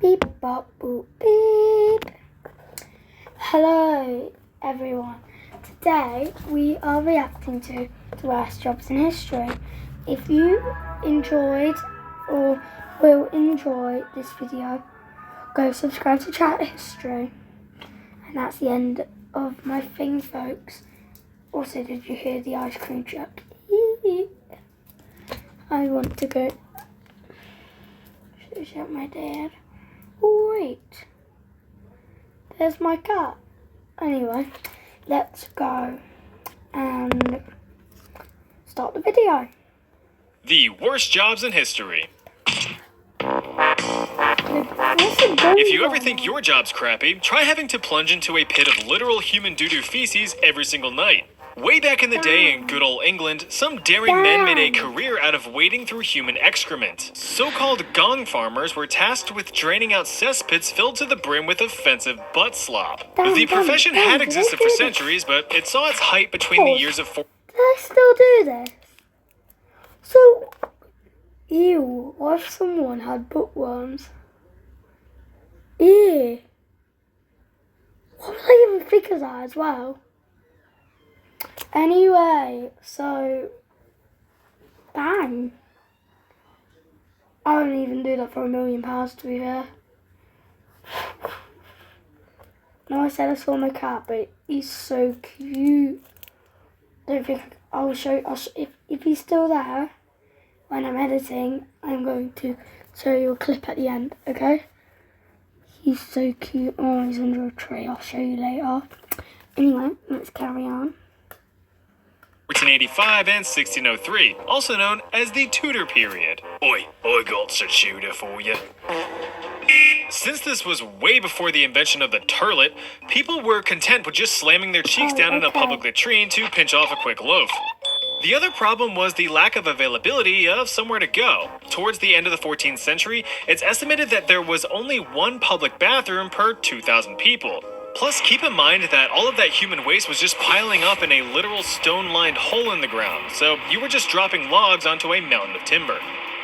Beep, bop, boop, beep. Hello, everyone. Today we are reacting to the worst jobs in history. If you enjoyed or will enjoy this video, go subscribe to Chat History. And that's the end of my thing, folks. Also, did you hear the ice cream truck? I want to go shout my dad. Oh, wait. There's my cat. Anyway, let's go and start the video. The worst jobs in history. If If you ever think your job's crappy, try having to plunge into a pit of literal human doo-doo feces every single night. Way back in the day in good old England, some daring men made a career out of wading through human excrement. So-called gong farmers were tasked with draining out cesspits filled to the brim with offensive butt slop. The profession had existed for centuries, but it saw its height between the years of... Did I still do this? So, ew, what if someone had bookworms? Ew. What would I even think of that as well? Anyway, so, bang. I wouldn't even do that for £1 million, to be fair. No, I said I saw my cat, but he's so cute. Don't think I'll show if he's still there when I'm editing. I'm going to show you a clip at the end, okay? He's so cute. Oh, he's under a tree. I'll show you later. Anyway, let's carry on. 1485 and 1603, also known as the Tudor period. Oi, I got a tutor for you. Since this was way before the invention of the turlet, people were content with just slamming their cheeks down in a public latrine to pinch off a quick loaf. The other problem was the lack of availability of somewhere to go. Towards the end of the 14th century, it's estimated that there was only one public bathroom per 2,000 people. Plus, keep in mind that all of that human waste was just piling up in a literal stone-lined hole in the ground, so you were just dropping logs onto a mountain of timber.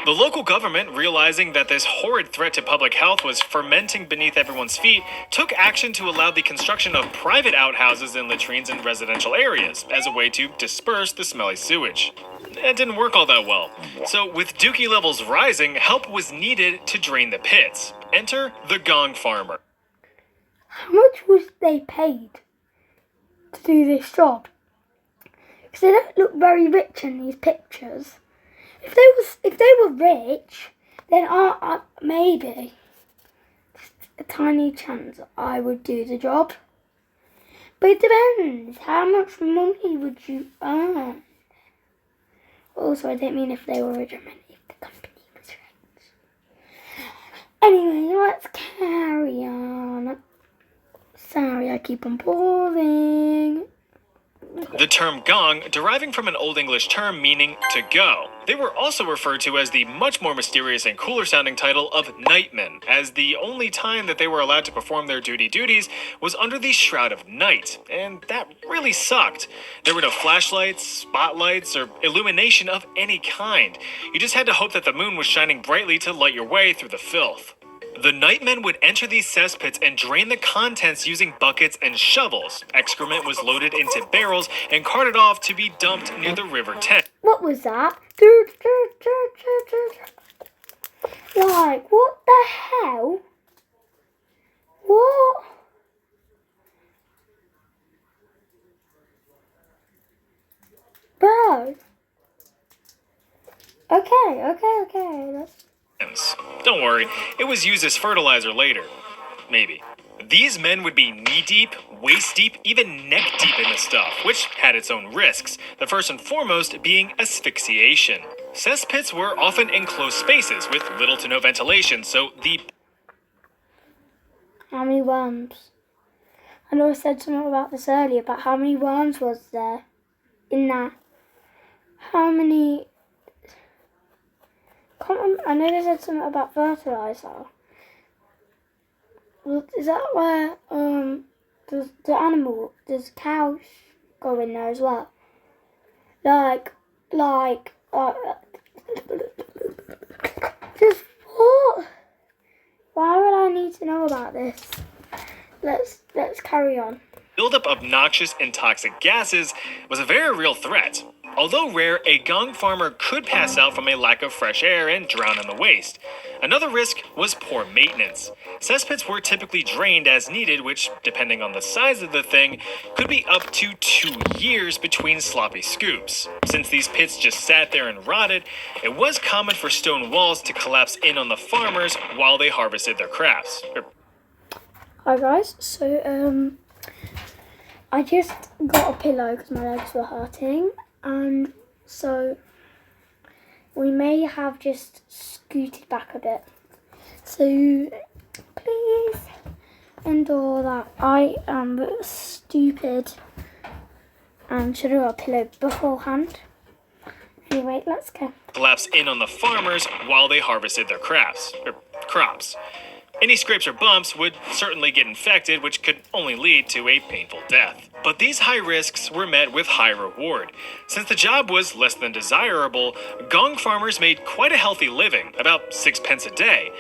The local government, realizing that this horrid threat to public health was fermenting beneath everyone's feet, took action to allow the construction of private outhouses and latrines in residential areas as a way to disperse the smelly sewage. It didn't work all that well. So, with dookie levels rising, help was needed to drain the pits. Enter the gong farmer. How much was they paid to do this job? Because they don't look very rich in these pictures. If they were rich, then maybe just a tiny chance I would do the job. But it depends. How much money would you earn? Also, I didn't mean if they were rich. I meant if the company was rich. Anyway, let's carry on. Sorry, I keep on pausing. The term gong deriving from an Old English term meaning to go. They were also referred to as the much more mysterious and cooler sounding title of nightmen, as the only time that they were allowed to perform their duties was under the shroud of night, and that really sucked. There were no flashlights, spotlights, or illumination of any kind. You just had to hope that the moon was shining brightly to light your way through the filth. The nightmen would enter these cesspits and drain the contents using buckets and shovels. Excrement was loaded into barrels and carted off to be dumped near the River Thames. What was that? Like, what the hell? What? Bro. Okay. Don't worry, it was used as fertilizer later. Maybe. These men would be knee-deep, waist-deep, even neck-deep in the stuff, which had its own risks, the first and foremost being asphyxiation. Cesspits were often enclosed spaces with little to no ventilation, so the... How many worms? I know I said something about this earlier, but how many worms was there in that? How many... I know they said something about fertilizer. Is that where does cows go in there as well? Like just what? Why would I know about this. Let's carry on. Buildup of noxious and toxic gases was a very real threat. Although rare, a gong farmer could pass out from a lack of fresh air and drown in the waste. Another risk was poor maintenance. Cesspits were typically drained as needed, which, depending on the size of the thing, could be up to 2 years between sloppy scoops. Since these pits just sat there and rotted, it was common for stone walls to collapse in on the farmers while they harvested their crops. Hi guys, so I just got a pillow because my legs were hurting, and so we may have just scooted back a bit. So please endure that. I am stupid and should have got a pillow beforehand. Anyway, let's go. Collapse in on the farmers while they harvested their crops. Any scrapes or bumps would certainly get infected, which could only lead to a painful death. But these high risks were met with high reward. Since the job was less than desirable, gong farmers made quite a healthy living, about 6 pence a day.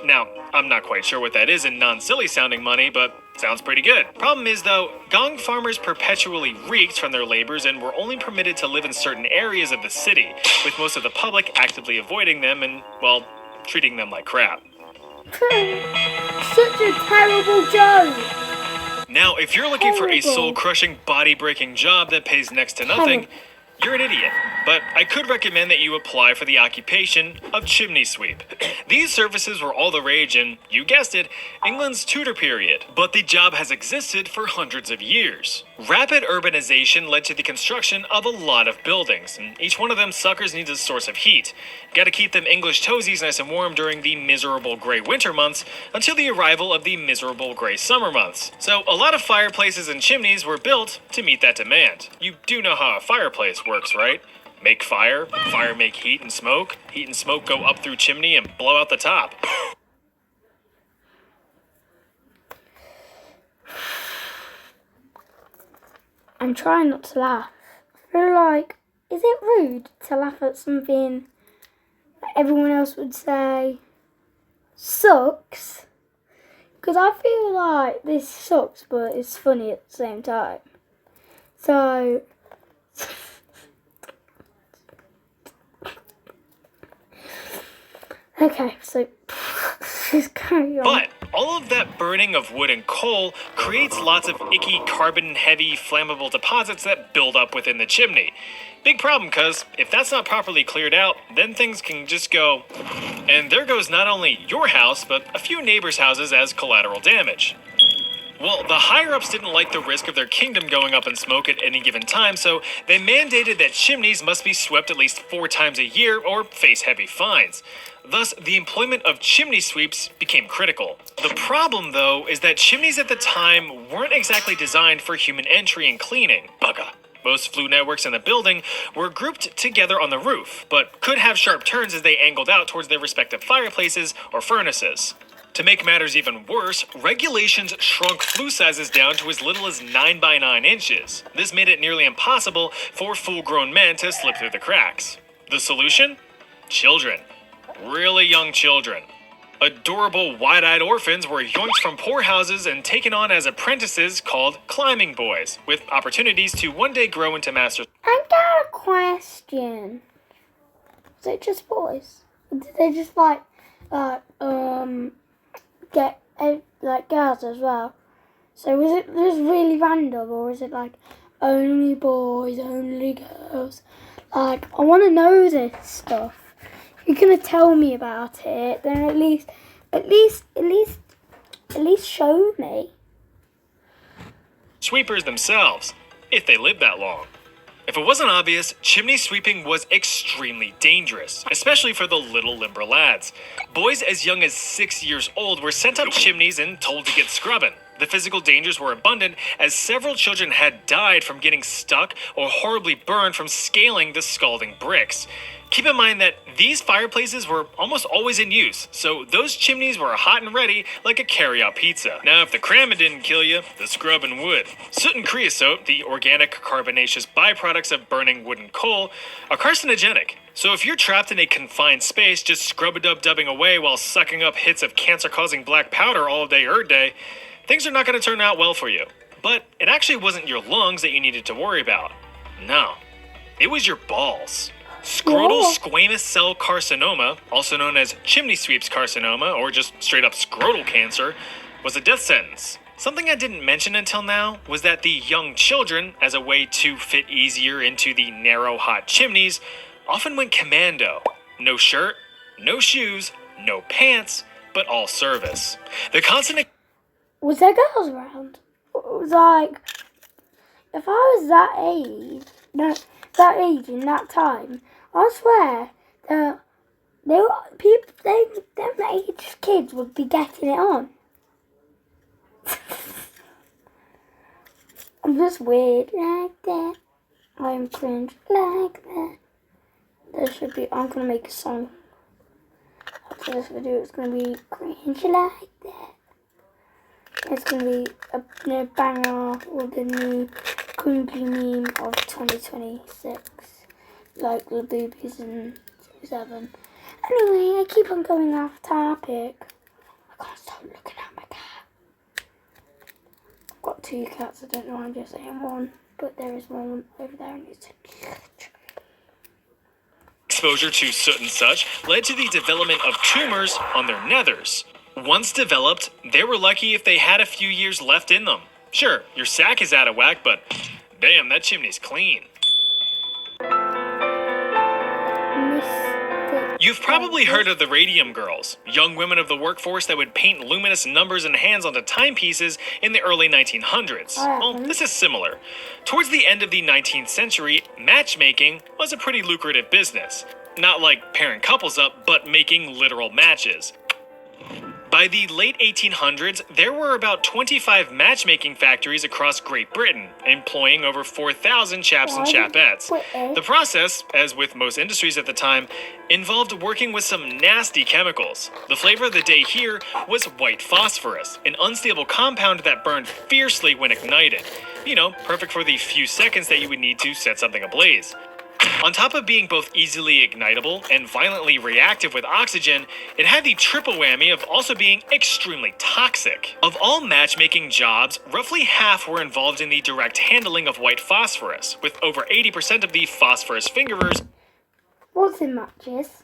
Now, I'm not quite sure what that is in non-silly sounding money, but sounds pretty good. Problem is though, gong farmers perpetually reeked from their labors and were only permitted to live in certain areas of the city, with most of the public actively avoiding them and, well, treating them like crap. Such a terrible joke. Now, if you're looking for a soul-crushing, body-breaking job that pays next to nothing, you're an idiot. But I could recommend that you apply for the occupation of chimney sweep. These services were all the rage in, you guessed it, England's Tudor period. But the job has existed for hundreds of years. Rapid urbanization led to the construction of a lot of buildings, and each one of them suckers needs a source of heat. Gotta keep them English toesies nice and warm during the miserable gray winter months until the arrival of the miserable gray summer months. So a lot of fireplaces and chimneys were built to meet that demand. You do know how a fireplace works, right? Make fire, fire make heat and smoke go up through chimney and blow out the top. I'm trying not to laugh. I feel like, is it rude to laugh at something that everyone else would say sucks? Because I feel like this sucks, but it's funny at the same time. So, okay, so just carry on. But all of that burning of wood and coal creates lots of icky, carbon-heavy, flammable deposits that build up within the chimney. Big problem, because if that's not properly cleared out, then things can just go. And there goes not only your house, but a few neighbors' houses as collateral damage. Well, the higher-ups didn't like the risk of their kingdom going up in smoke at any given time, so they mandated that chimneys must be swept at least 4 times a year or face heavy fines. Thus, the employment of chimney sweeps became critical. The problem, though, is that chimneys at the time weren't exactly designed for human entry and cleaning. Bugger. Most flue networks in the building were grouped together on the roof, but could have sharp turns as they angled out towards their respective fireplaces or furnaces. To make matters even worse, regulations shrunk flue sizes down to as little as 9 by 9 inches. This made it nearly impossible for full-grown men to slip through the cracks. The solution? Children. Really young children. Adorable, wide-eyed orphans were yoinked from poor houses and taken on as apprentices called climbing boys, with opportunities to one day grow into masters. I got a question. Is it just boys? Or did they just get girls as well? So was it just really random, or is it like only boys, only girls? Like, I want to know this stuff. If you're gonna tell me about it, then at least show me. Sweepers themselves, if they lived that long. If it wasn't obvious, chimney sweeping was extremely dangerous, especially for the little limber lads. Boys as young as 6 years old were sent up chimneys and told to get scrubbing. The physical dangers were abundant, as several children had died from getting stuck or horribly burned from scaling the scalding bricks. Keep in mind that these fireplaces were almost always in use, so those chimneys were hot and ready like a carry-out pizza. Now, if the cramming didn't kill you, the scrubbing would. Soot and creosote, the organic carbonaceous byproducts of burning wood and coal, are carcinogenic. So if you're trapped in a confined space just scrub-a-dub-dubbing away while sucking up hits of cancer-causing black powder all day every day, things are not going to turn out well for you. But it actually wasn't your lungs that you needed to worry about. No, it was your balls. Scrotal squamous cell carcinoma, also known as chimney sweeps carcinoma or just straight up scrotal cancer, was a death sentence. Something I didn't mention until now was that the young children, as a way to fit easier into the narrow hot chimneys, often went commando. No shirt, no shoes, no pants, but all service. The constant... Was there girls around? It was like, if I was that age, in that time, I swear that them age kids would be getting it on. I'm just weird like that. I'm cringe like that. I'm gonna make a song. After this video, it's gonna be cringe like that. It's gonna be a banger with the new cringy meme of 2026. Like the boobies in 7. Anyway, I keep on going off topic. I can't stop looking at my cat. I've got 2 cats, I don't know why I'm just saying one. But there is one over there and it's exposure to soot and such led to the development of tumors on their nethers. Once developed, they were lucky if they had a few years left in them. Sure, your sack is out of whack, but damn, that chimney's clean. You've probably heard of the radium girls, young women of the workforce that would paint luminous numbers and hands onto timepieces in the early 1900s. Well, this is similar. Towards the end of the 19th century, matchmaking was a pretty lucrative business. Not like pairing couples up, but making literal matches. By the late 1800s, there were about 25 matchmaking factories across Great Britain, employing over 4,000 chaps and chapettes. The process, as with most industries at the time, involved working with some nasty chemicals. The flavor of the day here was white phosphorus, an unstable compound that burned fiercely when ignited. You know, perfect for the few seconds that you would need to set something ablaze. On top of being both easily ignitable and violently reactive with oxygen, it had the triple whammy of also being extremely toxic. Of all matchmaking jobs, roughly half were involved in the direct handling of white phosphorus, with over 80% of the phosphorus fingerers. What's in matches?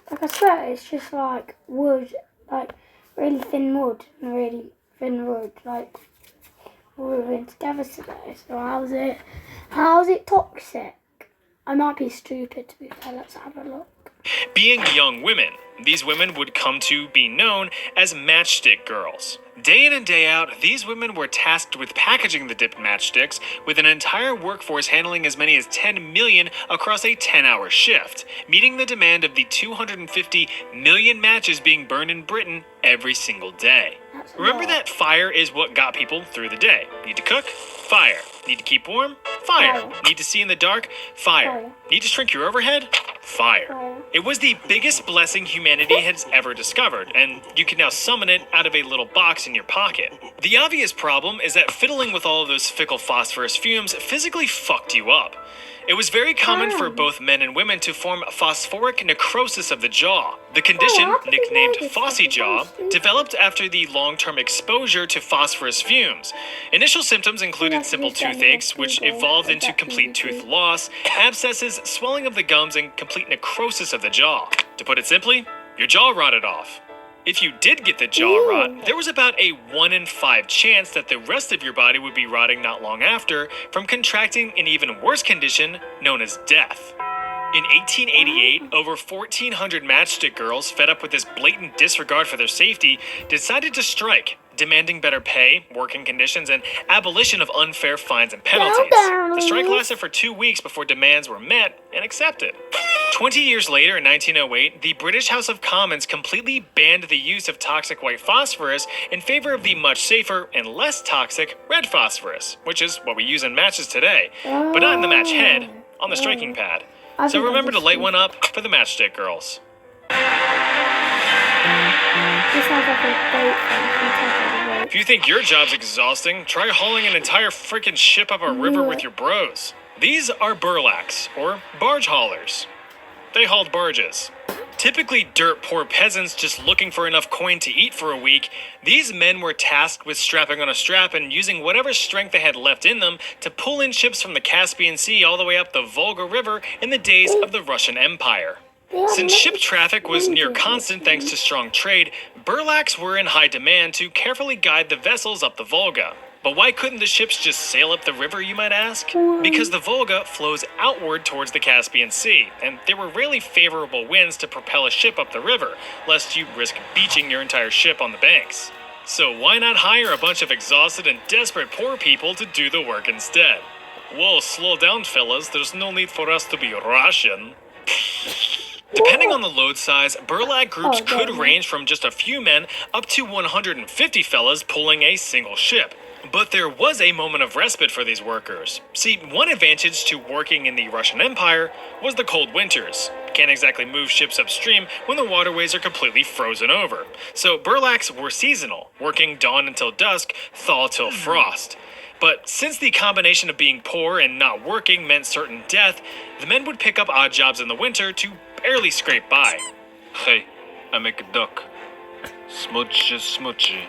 Like I swear, it's just like wood, like really thin wood and really thin wood, like woven together today. So how's it toxic? I might be stupid, to be fair. Let's have a look. Being young women, these women would come to be known as matchstick girls. Day in and day out, these women were tasked with packaging the dipped matchsticks, with an entire workforce handling as many as 10 million across a 10-hour shift, meeting the demand of the 250 million matches being burned in Britain every single day. Remember that fire is what got people through the day. Need to cook? Fire. Need to keep warm? Fire. Need to see in the dark? Fire. Need to shrink your overhead? Fire. It was the biggest blessing humanity has ever discovered, and you can now summon it out of a little box in your pocket. The obvious problem is that fiddling with all of those fickle phosphorus fumes physically fucked you up. It was very common for both men and women to form phosphoric necrosis of the jaw. The condition, nicknamed Fossy jaw, developed after the long-term exposure to phosphorus fumes. Initial symptoms included simple toothaches, which evolved into complete tooth loss, abscesses, swelling of the gums, and complete necrosis of the jaw. To put it simply, your jaw rotted off. If you did get the jaw rot, there was about a 1 in 5 chance that the rest of your body would be rotting not long after from contracting an even worse condition known as death. In 1888, over 1,400 matchstick girls, fed up with this blatant disregard for their safety, decided to strike, demanding better pay, working conditions, and abolition of unfair fines and penalties. The strike lasted for 2 weeks before demands were met and accepted. 20 years later, in 1908, the British House of Commons completely banned the use of toxic white phosphorus in favor of the much safer and less toxic red phosphorus, which is what we use in matches today, but not in the match head, on the striking pad. So remember to light one up for the matchstick girls. If you think your job's exhausting, try hauling an entire freaking ship up a river with your bros. These are burlaks, or barge haulers. they hauled barges. Typically dirt poor peasants just looking for enough coin to eat for a week, these men were tasked with strapping on a strap and using whatever strength they had left in them to pull in ships from the Caspian Sea all the way up the Volga River in the days of the Russian Empire. Since ship traffic was near constant thanks to strong trade, burlaks were in high demand to carefully guide the vessels up the Volga. But why couldn't the ships just sail up the river, you might ask? Because the Volga flows outward towards the Caspian Sea, and there were rarely favorable winds to propel a ship up the river, lest you risk beaching your entire ship on the banks. So why not hire a bunch of exhausted and desperate poor people to do the work instead? Whoa, slow down, fellas. There's no need for us to be Russian. Depending on the load size, burlak groups could range from just a few men up to 150 fellas pulling a single ship. But there was a moment of respite for these workers. See, one advantage to working in the Russian Empire was the cold winters. Can't exactly move ships upstream when the waterways are completely frozen over. So burlaks were seasonal, working dawn until dusk, thaw till frost. But since the combination of being poor and not working meant certain death, the men would pick up odd jobs in the winter to barely scrape by. Hey, I make a duck. Smudgy, smudgy.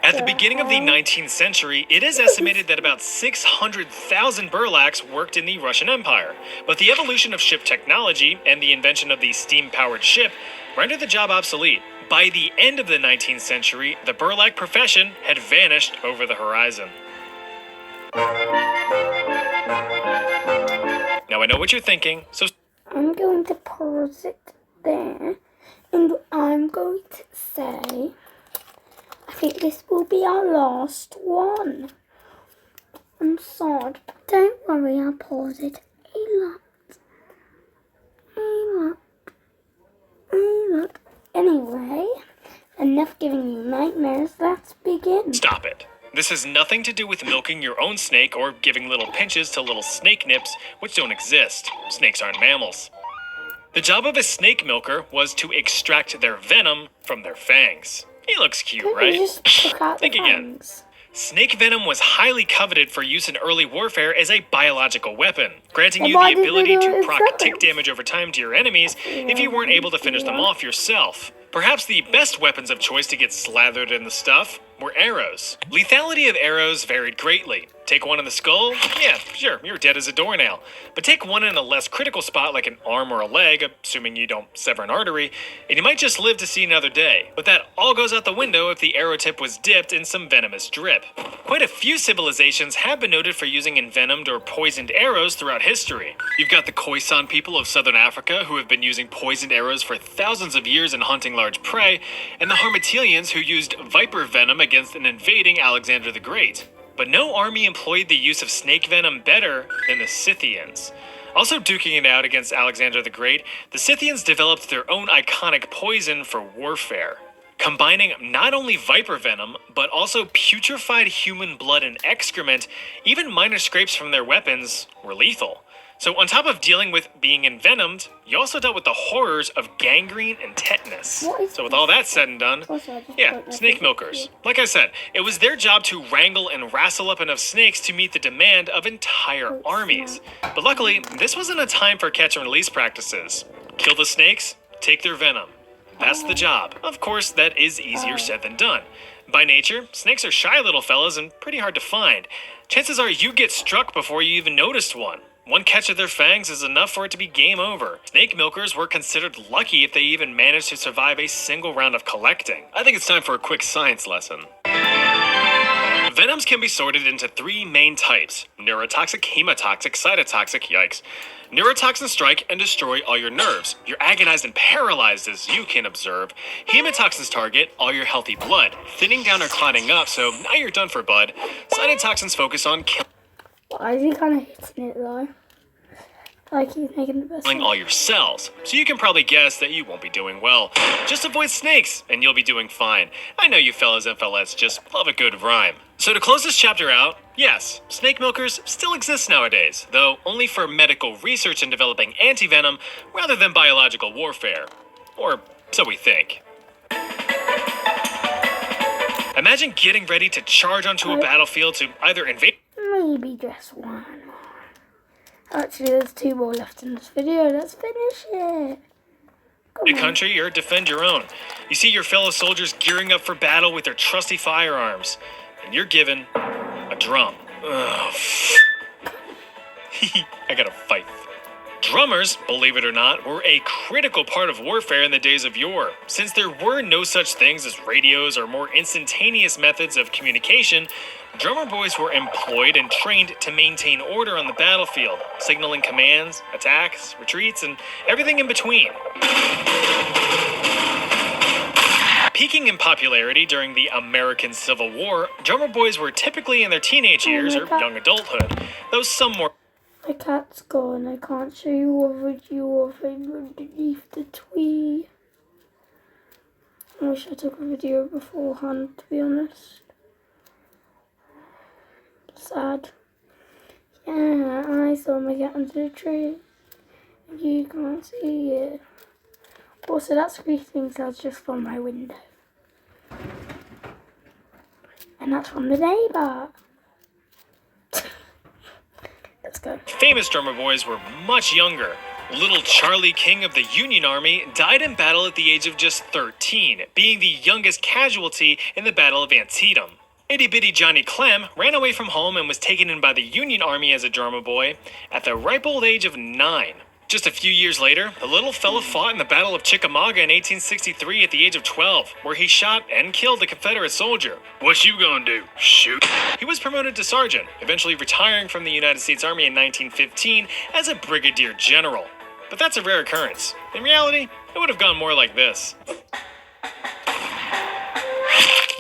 At the beginning of the 19th century, it is estimated that about 600,000 burlaks worked in the Russian Empire. But the evolution of ship technology and the invention of the steam-powered ship rendered the job obsolete. By the end of the 19th century, the burlak profession had vanished over the horizon. Now I know what you're thinking, so I'm going to pause it there, and I'm going to say, I think this will be our last one. I'm sad, but don't worry, I'll pause it a lot. Anyway, enough giving you nightmares, let's begin. stop it. This has nothing to do with milking your own snake or giving little pinches to little snake nips, which don't exist. Snakes aren't mammals. The job of a snake milker was to extract their venom from their fangs. He looks cute, Couldn't right? you just took out Think the again. fangs? Snake venom was highly coveted for use in early warfare as a biological weapon, granting Then you why the did they ability do to it proc separate? tick damage over time to your enemies if you weren't able to finish them off yourself. Perhaps the best weapons of choice to get slathered in the stuff were arrows. Lethality of arrows varied greatly. Take one in the skull? Yeah, sure, you're dead as a doornail. But take one in a less critical spot like an arm or a leg, assuming you don't sever an artery, and you might just live to see another day. But that all goes out the window if the arrow tip was dipped in some venomous drip. Quite a few civilizations have been noted for using envenomed or poisoned arrows throughout history. You've got the Khoisan people of southern Africa who have been using poisoned arrows for thousands of years in hunting large prey, and the Harmatilians who used viper venom against an invading Alexander the Great. But no army employed the use of snake venom better than the Scythians. Also duking it out against Alexander the Great, the Scythians developed their own iconic poison for warfare, combining not only viper venom, but also putrefied human blood and excrement. Even minor scrapes from their weapons were lethal. So on top of dealing with being envenomed, you also dealt with the horrors of gangrene and tetanus. What is So with all that said and done, Also, I just yeah, don't know snake if milkers. Like I said, it was their job to wrangle and wrestle up enough snakes to meet the demand of entire armies. But luckily, this wasn't a time for catch and release practices. Kill the snakes, take their venom. That's the job. Of course, that is easier said than done. By nature, snakes are shy little fellas and pretty hard to find. Chances are you get struck before you even noticed one. One catch of their fangs is enough for it to be game over. Snake milkers were considered lucky if they even managed to survive a single round of collecting. I think it's time for a quick science lesson. Venoms can be sorted into three main types: neurotoxic, hemotoxic, cytotoxic, yikes. Neurotoxins strike and destroy all your nerves. You're agonized and paralyzed, as you can observe. Hemotoxins target all your healthy blood, thinning down or clotting up, so now you're done for, bud. Cytotoxins focus on Why is he kind of hitting it though? Like he's making the best. killing all your cells, so you can probably guess that you won't be doing well. Just avoid snakes, and you'll be doing fine. I know you fellas and fellettes just love a good rhyme. So to close this chapter out, yes, snake milkers still exist nowadays, though only for medical research and developing antivenom rather than biological warfare. Or so we think. Imagine getting ready to charge onto a battlefield to either invade Maybe just one more. Actually, there's 2 more left in this video. Let's finish it. The country or defend your own. You see your fellow soldiers gearing up for battle with their trusty firearms, and you're given a drum. Ugh. I gotta fight. Drummers, believe it or not, were a critical part of warfare in the days of yore. Since there were no such things as radios or more instantaneous methods of communication, drummer boys were employed and trained to maintain order on the battlefield, signaling commands, attacks, retreats, and everything in between. Peaking in popularity during the American Civil War, drummer boys were typically in their teenage years or young adulthood, though some more. My cat's gone. I can't show you a video of him underneath the tree. I wish I took a video beforehand, to be honest. Sad. Yeah, I saw my cat under the tree. You can't see it. Also, that screeching sounds just from my window. And that's from the neighbour. Let's go. Famous drummer boys were much younger. Little Charlie King of the Union Army died in battle at the age of just 13, being the youngest casualty in the Battle of Antietam. Itty Bitty Johnny Clem ran away from home and was taken in by the Union Army as a drummer boy at the ripe old age of 9. Just a few years later, the little fella fought in the Battle of Chickamauga in 1863 at the age of 12, where he shot and killed a Confederate soldier. What you gonna do? Shoot? He was promoted to sergeant, eventually retiring from the United States Army in 1915 as a brigadier general. But that's a rare occurrence. In reality, it would have gone more like this.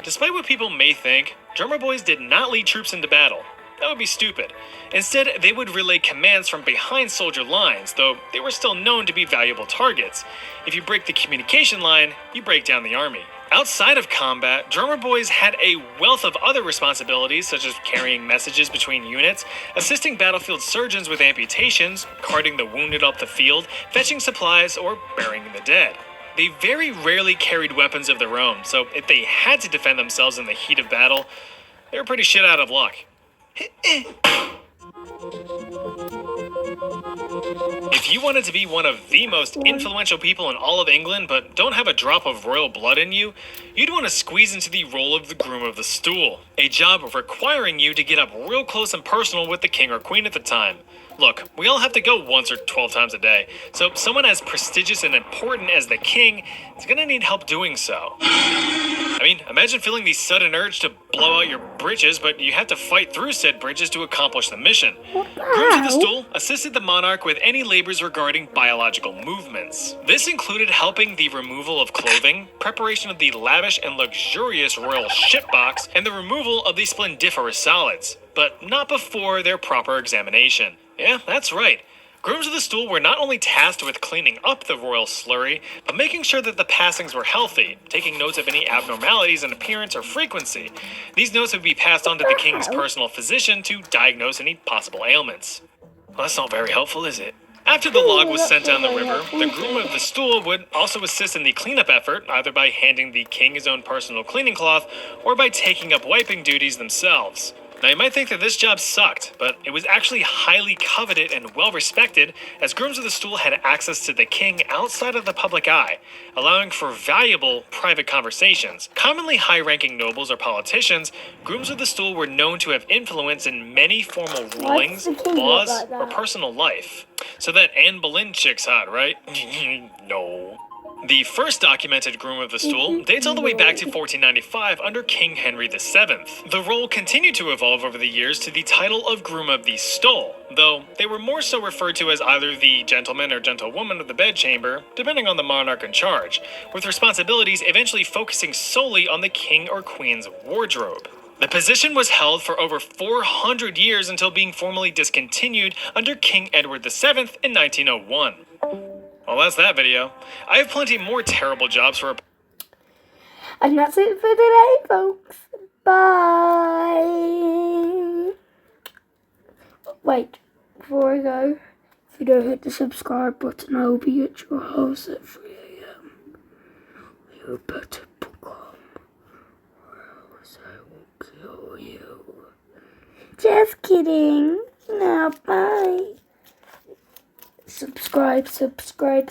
Despite what people may think, drummer boys did not lead troops into battle. That would be stupid. Instead, they would relay commands from behind soldier lines, though they were still known to be valuable targets. If you break the communication line, you break down the army. Outside of combat, drummer boys had a wealth of other responsibilities, such as carrying messages between units, assisting battlefield surgeons with amputations, carting the wounded up the field, fetching supplies, or burying the dead. They very rarely carried weapons of their own, so if they had to defend themselves in the heat of battle, they were pretty shit out of luck. If you wanted to be one of the most influential people in all of England but don't have a drop of royal blood in you, you'd want to squeeze into the role of the groom of the stool, a job requiring you to get up real close and personal with the king or queen at the time. Look, we all have to go once or 12 times a day, so someone as prestigious and important as the king is going to need help doing so. I mean, imagine feeling the sudden urge to blow out your britches, but you have to fight through said bridges to accomplish the mission. Grooms of the Stool assisted the monarch with any labors regarding biological movements. This included helping the removal of clothing, preparation of the lavish and luxurious royal shipbox, and the removal of the splendiferous solids, but not before their proper examination. Yeah, that's right. Grooms of the Stool were not only tasked with cleaning up the royal slurry, but making sure that the passings were healthy, taking notes of any abnormalities in appearance or frequency. These notes would be passed on to the king's personal physician to diagnose any possible ailments. Well, that's not very helpful, is it? After the log was sent down the river, the groom of the stool would also assist in the cleanup effort, either by handing the king his own personal cleaning cloth or by taking up wiping duties themselves. Now, you might think that this job sucked, but it was actually highly coveted and well respected, as grooms of the stool had access to the king outside of the public eye, allowing for valuable private conversations. Commonly high-ranking nobles or politicians, grooms of the stool were known to have influence in many formal rulings, laws, or personal life. So that Anne Boleyn chick's hot, right? No. The first documented groom of the stool dates all the way back to 1495 under King Henry VII. The role continued to evolve over the years to the title of groom of the stole, though they were more so referred to as either the gentleman or gentlewoman of the bedchamber, depending on the monarch in charge, with responsibilities eventually focusing solely on the king or queen's wardrobe. The position was held for over 400 years until being formally discontinued under King Edward VII in 1901. Well, that's that video. I have plenty more terrible jobs for. And that's it for today, folks. Bye. Wait, before I go, if you don't hit the subscribe button, I will be at your house at 3 a.m. You better become, or else I will kill you. Just kidding. Now, bye. subscribe.